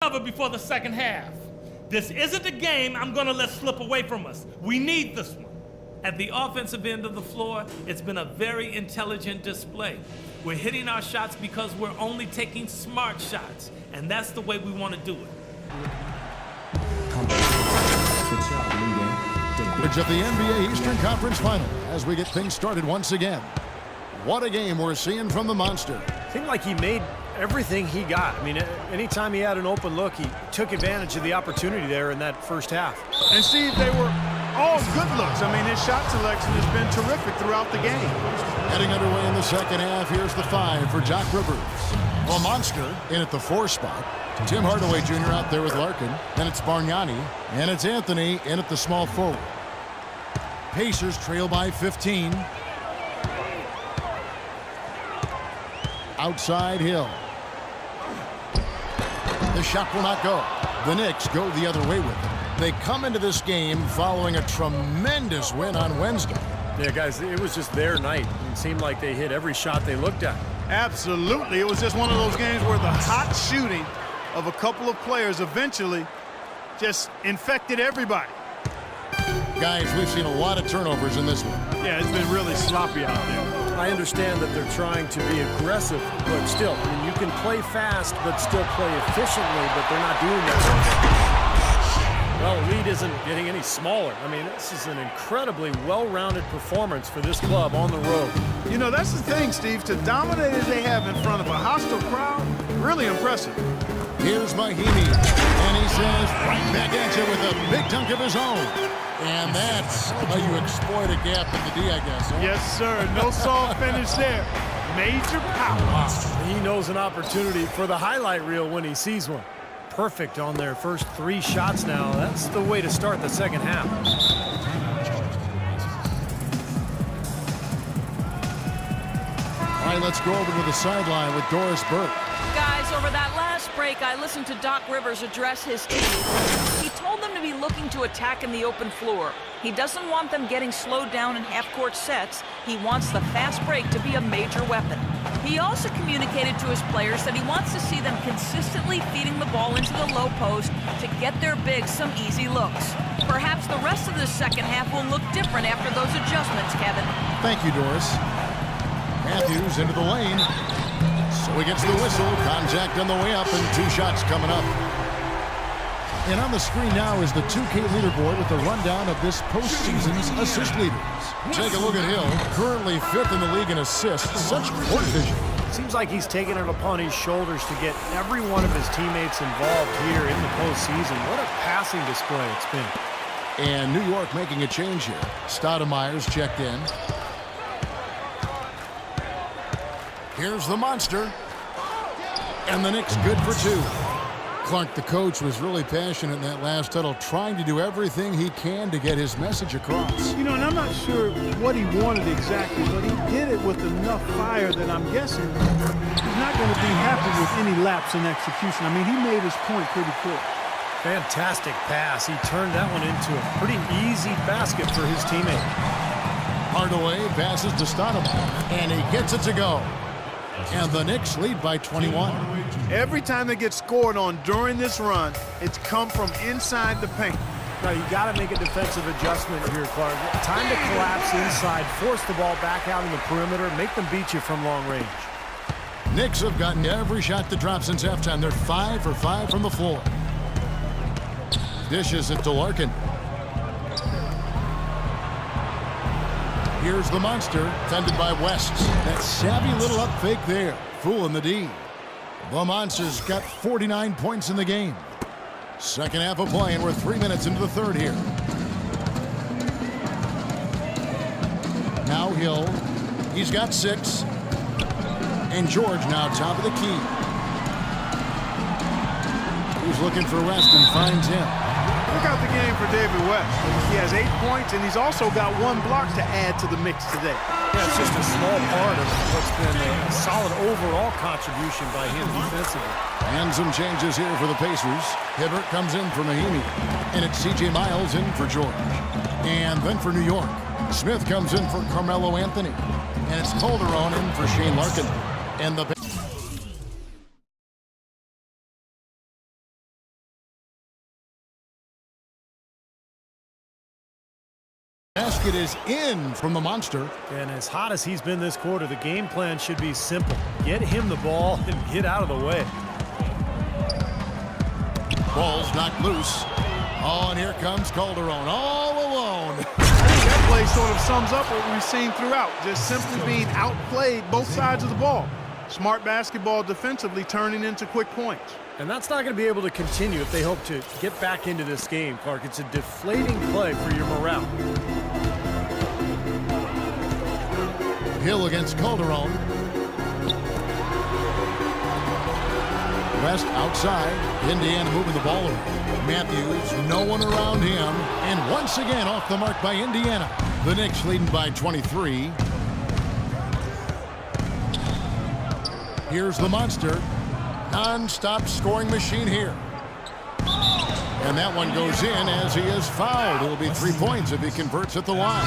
before the second half. This isn't a game I'm gonna let slip away from us. We need this one. At the offensive end of the floor, it's been a very intelligent display. We're hitting our shots because we're only taking smart shots, and that's the way we want to do it. Of the NBA Eastern Conference Final as we get things started once again. What a game we're seeing from the Monster. Seemed like he made everything he got. I mean, anytime he had an open look, he took advantage of the opportunity there in that first half. And Steve, they were all good looks. I mean, his shot selection has been terrific throughout the game. Heading underway in the second half, here's the 5 for Doc Rivers. The Monster in at the 4 spot. Tim Hardaway Jr. out there with Larkin. Then it's Bargnani. And it's Anthony in at the small forward. Pacers trail by 15. Outside Hill. The shot will not go. The Knicks go the other way with it. They come into this game following a tremendous win on Wednesday. Yeah, guys, it was just their night. It seemed like they hit every shot they looked at. Absolutely. It was just one of those games where the hot shooting of a couple of players eventually just infected everybody. Guys, we've seen a lot of turnovers in this one. Yeah, it's been really sloppy out there. I understand that they're trying to be aggressive, but still, I mean, you can play fast but still play efficiently, but they're not doing that. Well, the lead isn't getting any smaller. I mean, this is an incredibly well-rounded performance for this club on the road. You know, that's the thing, Steve. To dominate as they have in front of a hostile crowd, really impressive. Here's Mahimi, and he says right back at you with a big dunk of his own. And that's how you exploit a gap in the D, I guess. Huh? Yes, sir. No soft finish there. Major power. He knows an opportunity for the highlight reel when he sees one. Perfect on their first 3 shots now. That's the way to start the second half. All right, let's go over to the sideline with Doris Burke. Guys, over that last break, I listened to Doc Rivers address his team. He told them to be looking to attack in the open floor. He doesn't want them getting slowed down in half-court sets. He wants the fast break to be a major weapon. He also communicated to his players that he wants to see them consistently feeding the ball into the low post to get their bigs some easy looks. Perhaps the rest of the second half will look different after those adjustments, Kevin. Thank you, Doris. Matthews into the lane. So he gets the whistle. Contact on the way up, and 2 shots coming up. And on the screen now is the 2K leaderboard with a rundown of this postseason's assist leaders. Take a look at Hill, currently 5th in the league in assists. Such court vision. Seems like he's taken it upon his shoulders to get every one of his teammates involved here in the postseason. What a passing display it's been. And New York making a change here. Stoudemire's checked in. Here's the Monster. And the Knicks good for 2. Clark, the coach, was really passionate in that last huddle, trying to do everything he can to get his message across. You know, and I'm not sure what he wanted exactly, but he did it with enough fire that I'm guessing he's not going to be happy with any lapse in execution. I mean, he made his point pretty clear. Fantastic pass. He turned that one into a pretty easy basket for his teammate. Hardaway passes to Stoudemire, and he gets it to go. And the Knicks lead by 21. Every time they get scored on during this run, it's come from inside the paint. Now, you got to make a defensive adjustment here, Clark. Time to collapse inside, force the ball back out in the perimeter, make them beat you from long range. Knicks have gotten every shot to drop since halftime. They're 5 for 5 from the floor. Dishes it to Larkin. Here's the Monster, defended by West. That savvy little up fake there, fooling the D. The Monster's got 49 points in the game. Second half of play, and we're 3 minutes into the third here. Now Hill, he's got 6. And George now top of the key. He's looking for West and finds him. Look out the game for David West. He has 8 points, and he's also got 1 block to add to the mix today. Yeah, it's just a small part of what's been a solid overall contribution by him defensively. And some changes here for the Pacers. Hibbert comes in for Mahimi, and it's C.J. Miles in for George. And then for New York, Smith comes in for Carmelo Anthony, and it's Calderon in for Shane Larkin. And the basket is in from the monster. And as hot as he's been this quarter, the game plan should be simple. Get him the ball and get out of the way. Ball's knocked loose. Oh, and here comes Calderon all alone. I think that play sort of sums up what we've seen throughout. Just simply being outplayed both sides of the ball. Smart basketball defensively turning into quick points. And that's not going to be able to continue if they hope to get back into this game, Clark. It's a deflating play for your morale. Hill against Calderon. West outside. Indiana moving the ball around. Matthews, no one around him. And once again off the mark by Indiana. The Knicks leading by 23. Here's the monster. Non-stop scoring machine here. And that one goes in as he is fouled. It'll be 3 points if he converts at the line.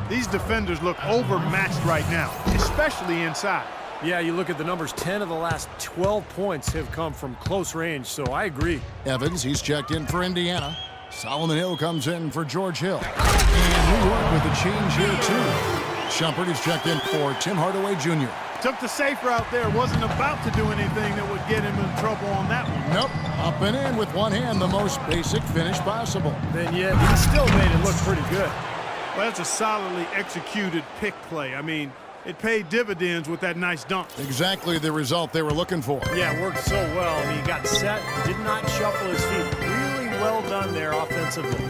These defenders look overmatched right now, especially inside. Yeah, you look at the numbers, 10 of the last 12 points have come from close range, so I agree. Evans, he's checked in for Indiana. Solomon Hill comes in for George Hill. And New York with a change here, too. Shumpert is checked in for Tim Hardaway Jr. Took the safe route there. Wasn't about to do anything that would get him in trouble on that one. Nope. Up and in with one hand, the most basic finish possible. Then yet, he still made it look pretty good. Well, that's a solidly executed pick play. I mean, it paid dividends with that nice dunk. Exactly the result they were looking for. Yeah, it worked so well. I mean, he got set, did not shuffle his feet. Really well done there offensively.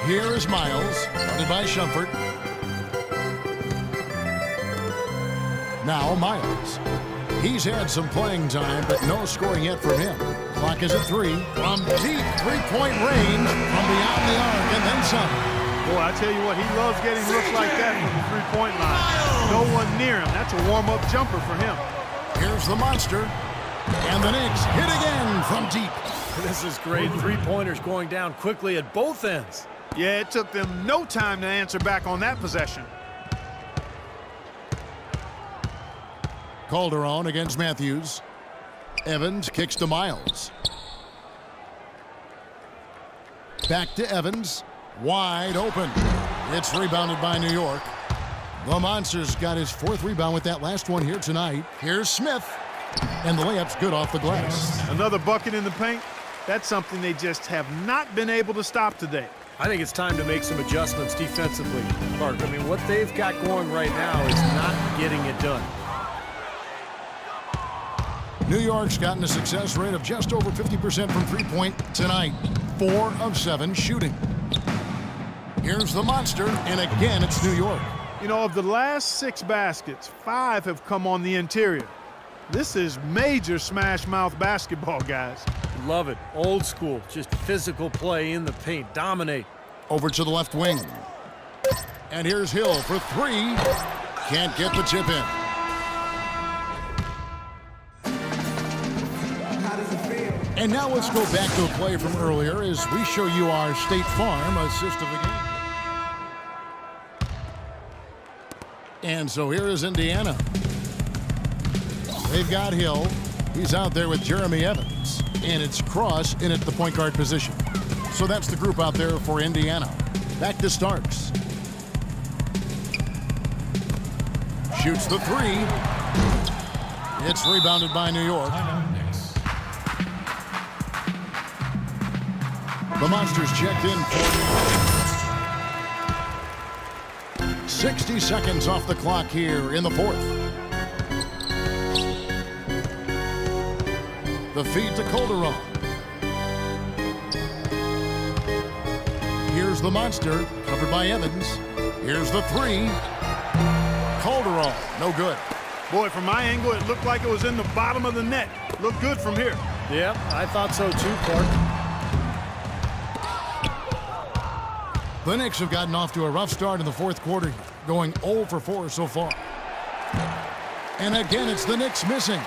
Here is Miles, guarded by Shumpert. Now Miles. He's had some playing time, but no scoring yet from him. Clock is at 3. From deep three-point range, from beyond the arc, and then some. Boy, I tell you what, he loves getting looks like that from the three-point line. No one near him. That's a warm-up jumper for him. Here's the monster. And the Knicks hit again from deep. This is great. Three-pointers going down quickly at both ends. Yeah, it took them no time to answer back on that possession. Calderon against Matthews. Evans kicks to Miles. Back to Evans. Wide open. It's rebounded by New York. The Monster's got his 4th rebound with that last one here tonight. Here's Smith. And the layup's good off the glass. Another bucket in the paint. That's something they just have not been able to stop today. I think it's time to make some adjustments defensively, Clark. I mean, what they've got going right now is not getting it done. New York's gotten a success rate of just over 50% from three-point tonight. 4 of 7 shooting. Here's the monster, and again, it's New York. You know, of the last 6 baskets, 5 have come on the interior. This is major smash-mouth basketball, guys. Love it. Old school, just physical play in the paint. Dominate. Over to the left wing. And here's Hill for 3. Can't get the tip in. And now let's go back to a play from earlier as we show you our State Farm assist of the game. And so here is Indiana. They've got Hill. He's out there with Jeremy Evans. And it's Cross in at the point guard position. So that's the group out there for Indiana. Back to Starks. Shoots the 3. It's rebounded by New York. The Monsters checked in for 60 seconds off the clock here in the 4th. The feed to Calderon. Here's the monster, covered by Evans. Here's the 3. Calderon, no good. Boy, from my angle, it looked like it was in the bottom of the net. Looked good from here. Yeah, I thought so too, Clark. The Knicks have gotten off to a rough start in the 4th quarter, going 0 for 4 so far. And again, it's the Knicks missing.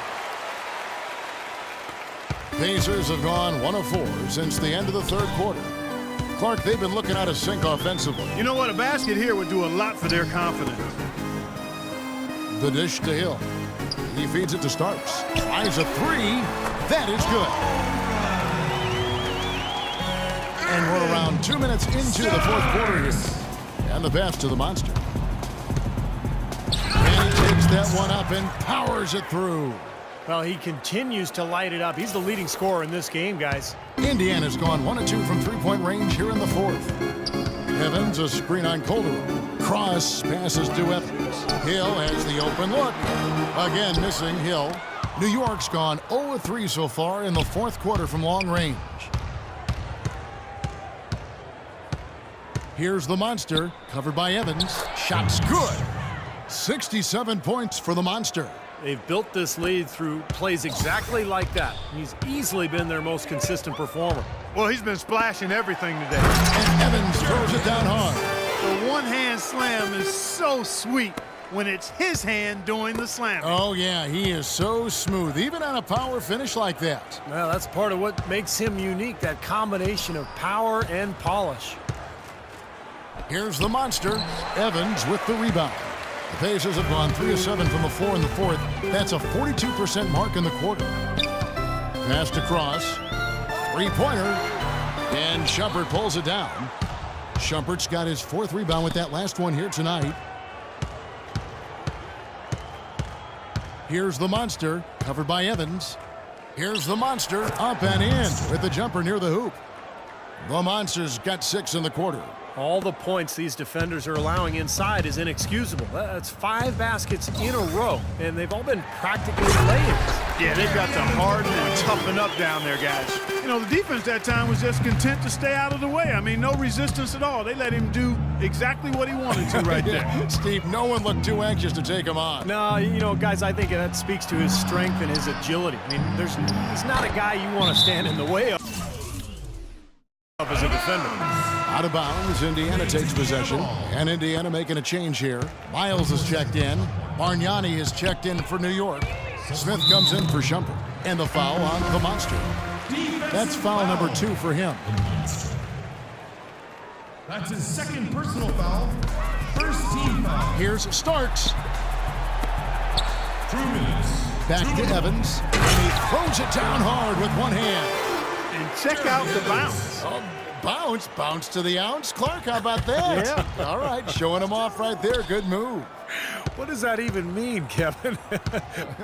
Pacers have gone 1 of 4 since the end of the 3rd quarter. Clark, they've been looking out of sync offensively. You know what? A basket here would do a lot for their confidence. The dish to Hill. He feeds it to Starks. Tries a 3. That is good. And we're around 2 minutes into the fourth quarter here. And the pass to the monster. And he takes that one up and powers it through. Well, he continues to light it up. He's the leading scorer in this game, guys. Indiana's gone 1 of 2 from three-point range here in the fourth. Evans, a screen on Calderon. Cross passes to Evans. Hill has the open look. Again, missing Hill. New York's gone 0 of 3 so far in the fourth quarter from long range. Here's the monster, covered by Evans. Shot's good. 67 points for the monster. They've built this lead through plays exactly like that. He's easily been their most consistent performer. Well, he's been splashing everything today. And Evans throws it down hard. The one-hand slam is so sweet when it's his hand doing the slamming. Oh, yeah, he is so smooth, even on a power finish like that. Well, that's part of what makes him unique, that combination of power and polish. Here's the monster, Evans with the rebound. The Pacers have gone 3 of 7 from the floor in the fourth. That's a 42% mark in the quarter. Passed across. Three-pointer. And Shumpert pulls it down. Shumpert's got his fourth rebound with that last one here tonight. Here's the monster, covered by Evans. Here's the monster, up and in with the jumper near the hoop. The monster's got 6 in the quarter. All the points these defenders are allowing inside is inexcusable. That's 5 baskets in a row, and they've all been practically layups. Yeah, they've got to harden and toughen up down there, guys. You know, the defense that time was just content to stay out of the way. I mean, no resistance at all. They let him do exactly what he wanted to right there. Steve, no one looked too anxious to take him on. No, you know, guys, I think that speaks to his strength and his agility. I mean, he's not a guy you want to stand in the way of as a defender. Out of bounds, Indiana takes possession. And Indiana making a change here. Miles is checked in. Bargnani is checked in for New York. Smith comes in for Shumpert. And the foul on the monster. That's foul number 2 for him. That's his second personal foul. First team foul. Here's Starks. 2 minutes. Back to Evans. And he throws it down hard with one hand. And check out the bounce. Bounce to the ounce. Clark, how about that? Yeah. All right, showing him off right there. Good move. What does that even mean, Kevin?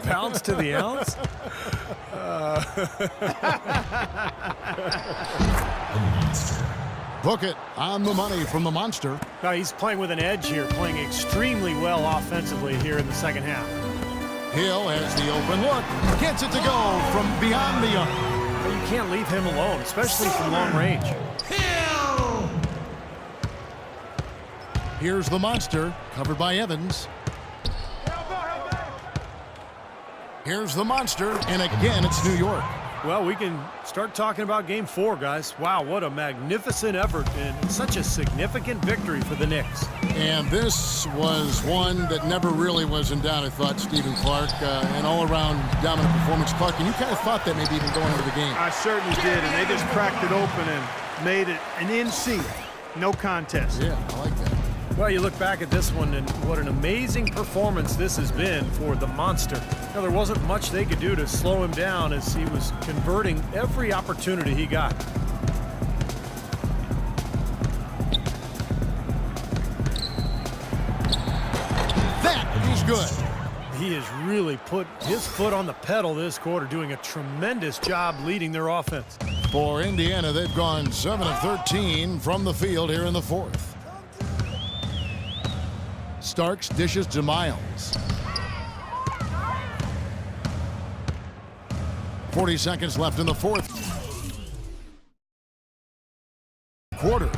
Bounce to the ounce? Book it on the money from the monster. No, he's playing with an edge here, playing extremely well offensively here in the second half. Hill has the open look. Gets it to go from beyond the arc. You can't leave him alone, especially from long range. Hill! Here's the monster, covered by Evans. Here's the monster, and again it's New York. Well, we can start talking about Game 4, guys. Wow, what a magnificent effort and such a significant victory for the Knicks. And this was one that never really was in doubt, I thought, Stephen Clark. An all-around dominant performance. Clark, and you kind of thought that maybe even going into the game. I certainly did, and they just cracked it open and made it an NC. No contest. Yeah, I like that. Well, you look back at this one, and what an amazing performance this has been for the monster. Now, there wasn't much they could do to slow him down as he was converting every opportunity he got. That is good. He has really put his foot on the pedal this quarter, doing a tremendous job leading their offense. For Indiana, they've gone 7 of 13 from the field here in the fourth. Starks dishes to Miles. 40 seconds left in the fourth quarter.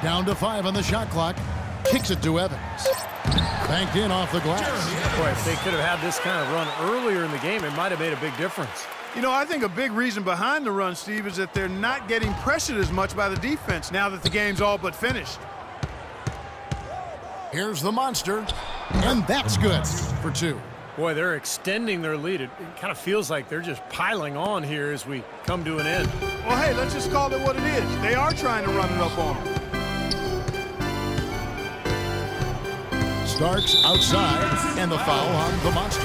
Down to 5 on the shot clock. Kicks it to Evans. Banked in off the glass. Boy, if they could have had this kind of run earlier in the game, it might have made a big difference. You know, I think a big reason behind the run, Steve, is that they're not getting pressured as much by the defense now that the game's all but finished. Here's the monster, and that's good for 2. Boy, they're extending their lead. It kind of feels like they're just piling on here as we come to an end. Well, hey, let's just call it what it is. They are trying to run it up on them. Starks outside, and the foul on the monster.